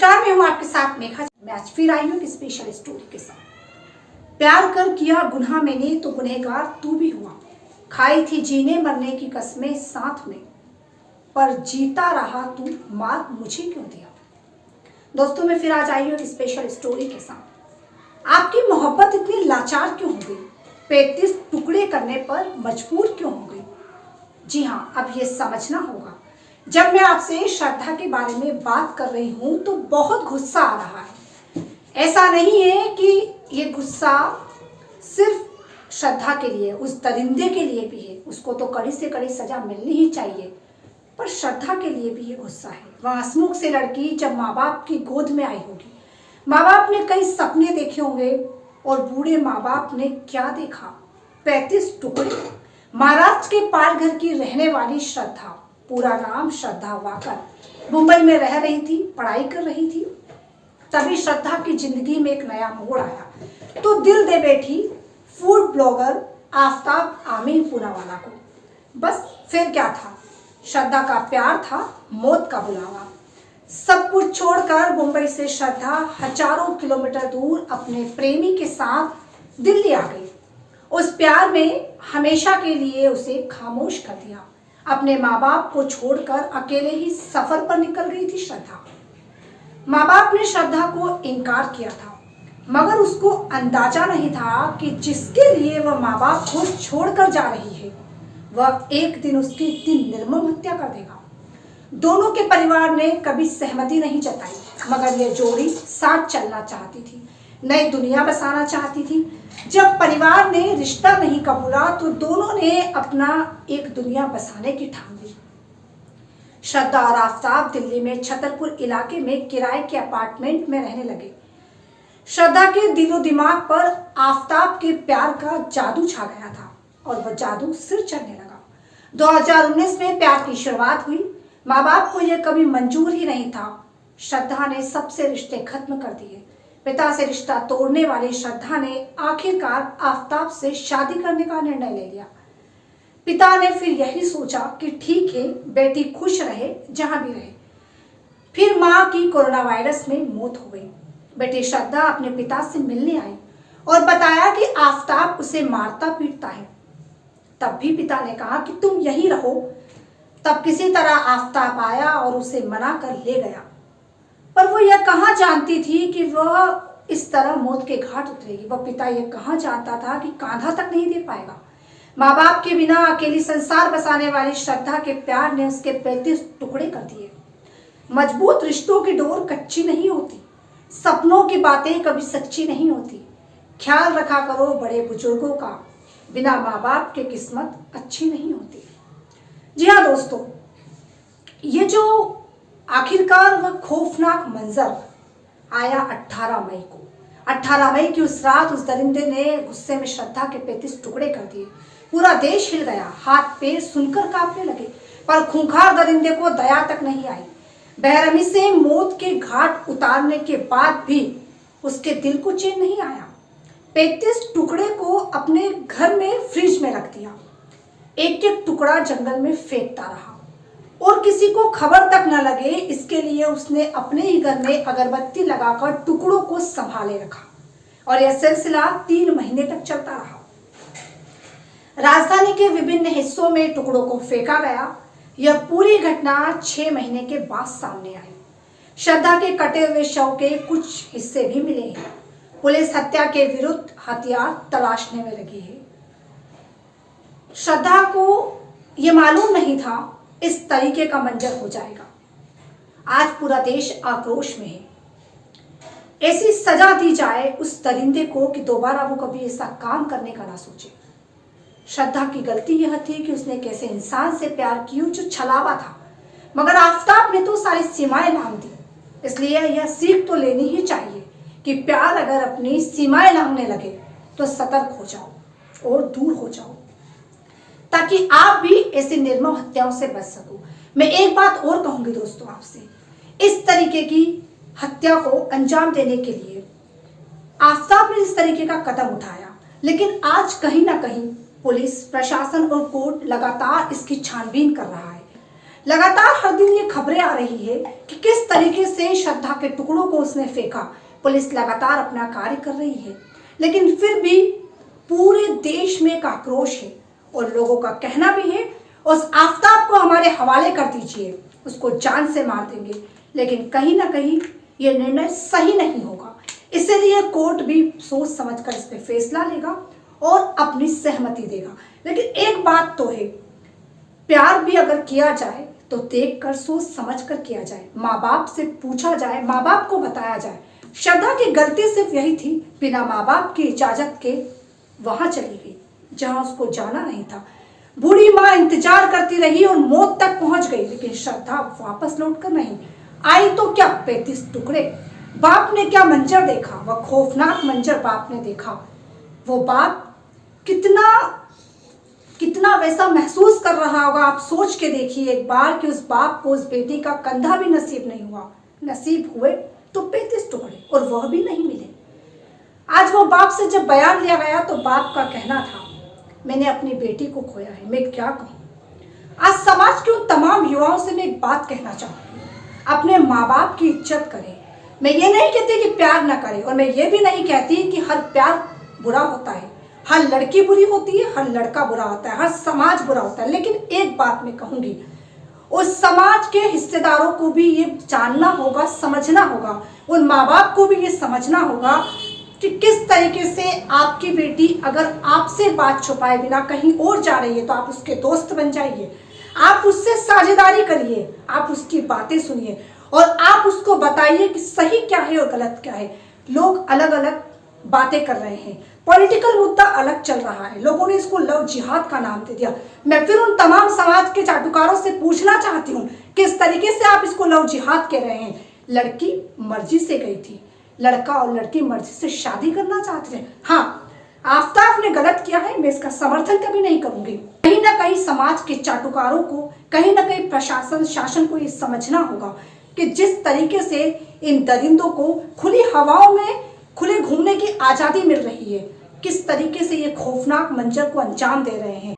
नमस्कार, मैं हूं आपके साथ मेघा। मैं आज फिर आई हूं एक स्पेशल स्टोरी के साथ। प्यार कर किया गुनाह मैंने तो गुनहगार तू भी हुआ। खाई थी जीने मरने की कसमें साथ में, पर जीता रहा तू, मार मुझे क्यों दिया। दोस्तों, मैं फिर आज आई हूं एक स्पेशल स्टोरी के साथ। आपकी मोहब्बत इतनी लाचार क्यों हो गई, 35 टुकड़े करने पर मजबूर क्यों हो गई। जी हाँ, अब ये समझना होगा। जब मैं आपसे श्रद्धा के बारे में बात कर रही हूँ तो बहुत गुस्सा आ रहा है। ऐसा नहीं है कि ये गुस्सा सिर्फ श्रद्धा के लिए, उस दरिंदे के लिए भी है। उसको तो कड़ी से कड़ी सजा मिलनी ही चाहिए, पर श्रद्धा के लिए भी ये गुस्सा है। वह हंसमुख से लड़की जब माँ बाप की गोद में आई होगी, माँ बाप ने कई सपने देखे होंगे, और बूढ़े माँ बाप ने क्या देखा, 35 टुकड़े। महाराष्ट्र के पालघर की रहने वाली श्रद्धा, पूरा नाम श्रद्धा वाकर, मुंबई में रह रही थी, पढ़ाई कर रही थी। तभी श्रद्धा की जिंदगी में एक नया मोड़ आया तो दिल दे बैठी फूड ब्लॉगर आफ्ताब आमिर पूनावाला को। बस फिर क्या था, श्रद्धा का प्यार था मौत का बुलावा। सब कुछ छोड़कर मुंबई से श्रद्धा हजारों किलोमीटर दूर अपने प्रेमी के साथ दिल्ली आ गई। उस प्यार में हमेशा के लिए उसे खामोश कर दिया। अपने माँ बाप को छोड़कर अकेले ही सफर पर निकल गई थी श्रद्धा। माँ बाप ने श्रद्धा को इनकार किया था, मगर उसको अंदाजा नहीं था कि जिसके लिए वह माँ बाप को छोड़कर जा रही है, वह एक दिन उसकी इतनी निर्मम हत्या कर देगा। दोनों के परिवार ने कभी सहमति नहीं जताई, मगर यह जोड़ी साथ चलना चाहती थी, नई दुनिया बसाना चाहती थी। जब परिवार ने रिश्ता नहीं कबूला तो दोनों ने अपना एक दुनिया बसाने की ठान ली। श्रद्धा और आफ्ताब दिल्ली में छतरपुर इलाके में किराए के अपार्टमेंट में रहने लगे। श्रद्धा के दिलो दिमाग पर आफ्ताब के प्यार का जादू छा गया था, और वह जादू सिर चढ़ने लगा। 2019 में प्यार की शुरुआत हुई। माँ बाप को यह कभी मंजूर ही नहीं था। श्रद्धा ने सबसे रिश्ते खत्म कर दिए। पिता से रिश्ता तोड़ने वाली श्रद्धा ने आखिरकार आफ्ताब से शादी करने का निर्णय ले लिया। पिता ने फिर यही सोचा कि ठीक है, बेटी खुश रहे जहां भी रहे। फिर मां की कोरोना वायरस में मौत हो गई। बेटी श्रद्धा अपने पिता से मिलने आई और बताया कि आफ्ताब उसे मारता पीटता है। तब भी पिता ने कहा कि तुम यहीं रहो। तब किसी तरह आफ्ताब आया और उसे मना कर ले गया, पर वो यह कहाँ जानती थी कि वह इस तरह मौत के घाट उतरेगी। वह पिता यह कहाँ जानता था कि कांधा तक नहीं दे पाएगा। माँ बाप के बिना अकेली संसार बसाने वाली श्रद्धा के प्यार ने उसके 35 टुकड़े कर दिए। मजबूत रिश्तों की डोर कच्ची नहीं होती, सपनों की बातें कभी सच्ची नहीं होती। ख्याल रखा करो बड़े बुजुर्गों का, बिना माँ बाप के किस्मत अच्छी नहीं होती। जी हाँ दोस्तों, ये जो आखिरकार वह खौफनाक मंजर आया 18 मई को। 18 मई की उस रात उस दरिंदे ने गुस्से में श्रद्धा के 35 टुकड़े कर दिए। पूरा देश हिल गया, हाथ पैर सुनकर कांपने लगे, पर खूंखार दरिंदे को दया तक नहीं आई। बेरहमी से मौत के घाट उतारने के बाद भी उसके दिल को चैन नहीं आया। 35 टुकड़े को अपने घर में फ्रिज में रख दिया। एक एक टुकड़ा जंगल में फेंकता रहा और किसी को खबर तक न लगे, इसके लिए उसने अपने ही घर में अगरबत्ती लगाकर टुकड़ों को संभाले रखा, और यह सिलसिला 3 महीने तक चलता रहा। राजधानी के विभिन्न हिस्सों में टुकड़ों को फेंका गया। यह पूरी घटना 6 महीने के बाद सामने आई। श्रद्धा के कटे हुए शव के कुछ हिस्से भी मिले हैं। पुलिस हत्या के विरुद्ध हथियार तलाशने में लगी है। श्रद्धा को यह मालूम नहीं था इस तरीके का मंजर हो जाएगा। आज पूरा देश आक्रोश में है। ऐसी सजा दी जाए उस दरिंदे को कि दोबारा वो कभी ऐसा काम करने का ना सोचे। श्रद्धा की गलती यह थी कि उसने एक ऐसे इंसान से प्यार किया जो छलावा था, मगर आफ्ताब ने तो सारी सीमाएं लांघ दी। इसलिए यह सीख तो लेनी ही चाहिए कि प्यार अगर अपनी सीमाएं लांघने लगे तो सतर्क हो जाओ और दूर हो जाओ, ताकि आप भी ऐसी निर्मम हत्याओं से बच सको। मैं एक बात और कहूंगी दोस्तों आपसे, इस तरीके की हत्या को अंजाम देने के लिए आफ्ताब ने इस तरीके का कदम उठाया, लेकिन आज कहीं ना कहीं पुलिस प्रशासन और कोर्ट लगातार इसकी छानबीन कर रहा है। लगातार हर दिन ये खबरें आ रही है कि किस तरीके से श्रद्धा के टुकड़ों को उसने फेंका। पुलिस लगातार अपना कार्य कर रही है, लेकिन फिर भी पूरे देश में एक आक्रोश है और लोगों का कहना भी है उस आफताब को हमारे हवाले कर दीजिए, उसको जान से मार देंगे। लेकिन कहीं ना कहीं ये निर्णय सही नहीं होगा, इसलिए कोर्ट भी सोच समझकर इस पे फैसला लेगा और अपनी सहमति देगा। लेकिन एक बात तो है, प्यार भी अगर किया जाए तो देखकर सोच समझकर किया जाए, माँ बाप से पूछा जाए, माँ बाप को बताया जाए। श्रद्धा की गलती सिर्फ यही थी, बिना माँ बाप की इजाजत के वहां चली गई जहां उसको जाना नहीं था। बूढ़ी माँ इंतजार करती रही और मौत तक पहुंच गई, लेकिन श्रद्धा वापस लौटकर नहीं आई। तो क्या 35 टुकड़े। बाप ने क्या मंजर देखा, वह खौफनाक मंजर बाप ने देखा। वो बाप कितना वैसा महसूस कर रहा होगा, आप सोच के देखिए एक बार कि उस बाप को उस बेटी का कंधा भी नसीब नहीं हुआ। नसीब हुए तो 35 टुकड़े, और वह भी नहीं मिले। आज वो बाप से जब बयान लिया गया तो बाप का कहना था, मैंने अपनी बेटी को खोया है, मैं क्या कहूँ। आज समाज के उन तमाम युवाओं से मैं एक बात कहना चाहूँगी, अपने माँ बाप की इज्जत करें। मैं ये नहीं कहती कि प्यार ना करें, और मैं ये भी नहीं कहती कि हर प्यार बुरा होता है, हर लड़की बुरी होती है, हर लड़का बुरा होता है, हर समाज बुरा होता है। लेकिन एक बात मैं कहूँगी, उस समाज के हिस्सेदारों को भी ये जानना होगा, समझना होगा, उन माँ बाप को भी ये समझना होगा कि किस तरीके से आपकी बेटी अगर आपसे बात छुपाए बिना कहीं और जा रही है तो आप उसके दोस्त बन जाइए, आप उससे साझेदारी करिए, आप उसकी बातें सुनिए और आप उसको बताइए कि सही क्या है और गलत क्या है। लोग अलग अलग बातें कर रहे हैं, पॉलिटिकल मुद्दा अलग चल रहा है, लोगों ने इसको लव जिहाद का नाम दे दिया। मैं फिर उन तमाम समाज के चाटुकारों से पूछना चाहती हूँ, किस तरीके से आप इसको लव जिहाद कह रहे हैं। लड़की मर्जी से गई थी, लड़का और लड़की मर्जी से शादी करना चाहते थे। हाँ, आफताब ने गलत किया है, मैं इसका समर्थन कभी नहीं करूंगी। कहीं ना कहीं समाज के चाटुकारों को, कहीं ना कहीं प्रशासन शासन को ये समझना होगा कि जिस तरीके से इन दरिंदों को खुली हवाओं में खुले घूमने की आजादी मिल रही है, किस तरीके से ये खौफनाक मंजर को अंजाम दे रहे हैं।